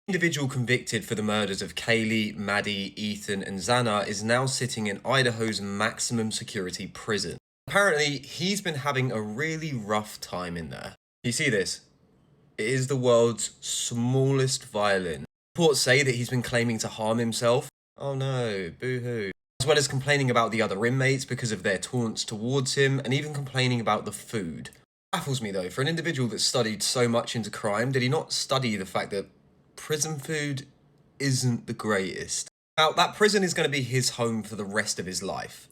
Individual convicted for the murders of Kaylee, Maddie, Ethan, and Xana is now sitting in Idaho's maximum security prison. Apparently, he's been having a really rough time in there. You see this? It is the world's smallest violin. Reports say that he's been claiming to harm himself. Oh no, boo-hoo. As well as complaining about the other inmates because of their taunts towards him, and even complaining about the food. Baffles me though, for an individual that studied so much into crime, did he not study the fact that prison food isn't the greatest? Now, that prison is going to be his home for the rest of his life.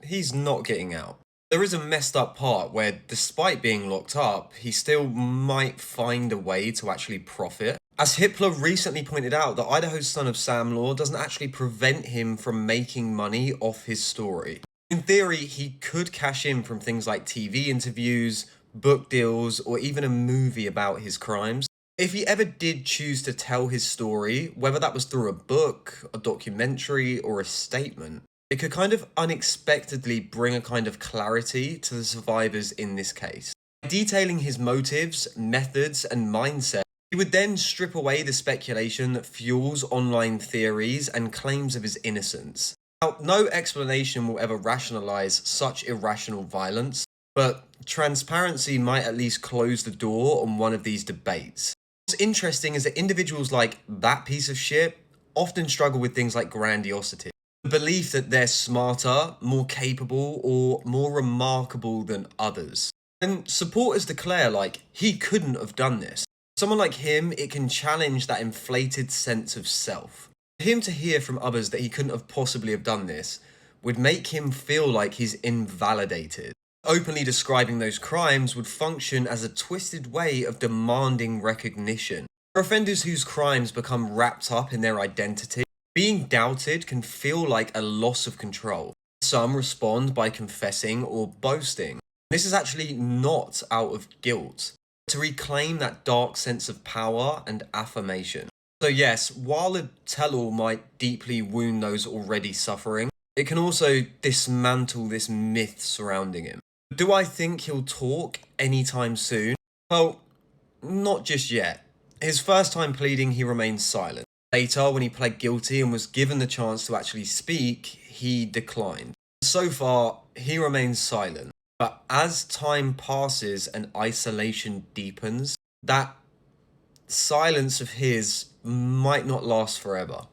He's not getting out. There is a messed up part where, despite being locked up, he still might find a way to actually profit. As Hitler recently pointed out, the Idaho's son of Sam law doesn't actually prevent him from making money off his story. In theory, he could cash in from things like TV interviews, book deals, or even a movie about his crimes. If he ever did choose to tell his story, whether that was through a book, a documentary, or a statement, it could kind of unexpectedly bring a kind of clarity to the survivors in this case. Detailing his motives, methods, and mindset, he would then strip away the speculation that fuels online theories and claims of his innocence. Now, no explanation will ever rationalize such irrational violence, but transparency might at least close the door on one of these debates. What's interesting is that individuals like that piece of shit often struggle with things like grandiosity. The belief that they're smarter, more capable, or more remarkable than others. And supporters declare, like, he couldn't have done this. Someone like him, it can challenge that inflated sense of self. For him to hear from others that he couldn't have possibly have done this would make him feel like he's invalidated. Openly describing those crimes would function as a twisted way of demanding recognition. For offenders whose crimes become wrapped up in their identity, being doubted can feel like a loss of control. Some respond by confessing or boasting. This is actually not out of guilt, but to reclaim that dark sense of power and affirmation. So yes, while a tell-all might deeply wound those already suffering, it can also dismantle this myth surrounding him. Do I think he'll talk anytime soon? Well, not just yet. His first time pleading, he remained silent. Later, when he pled guilty and was given the chance to actually speak, he declined. So far, he remains silent. But as time passes and isolation deepens, that silence of his might not last forever.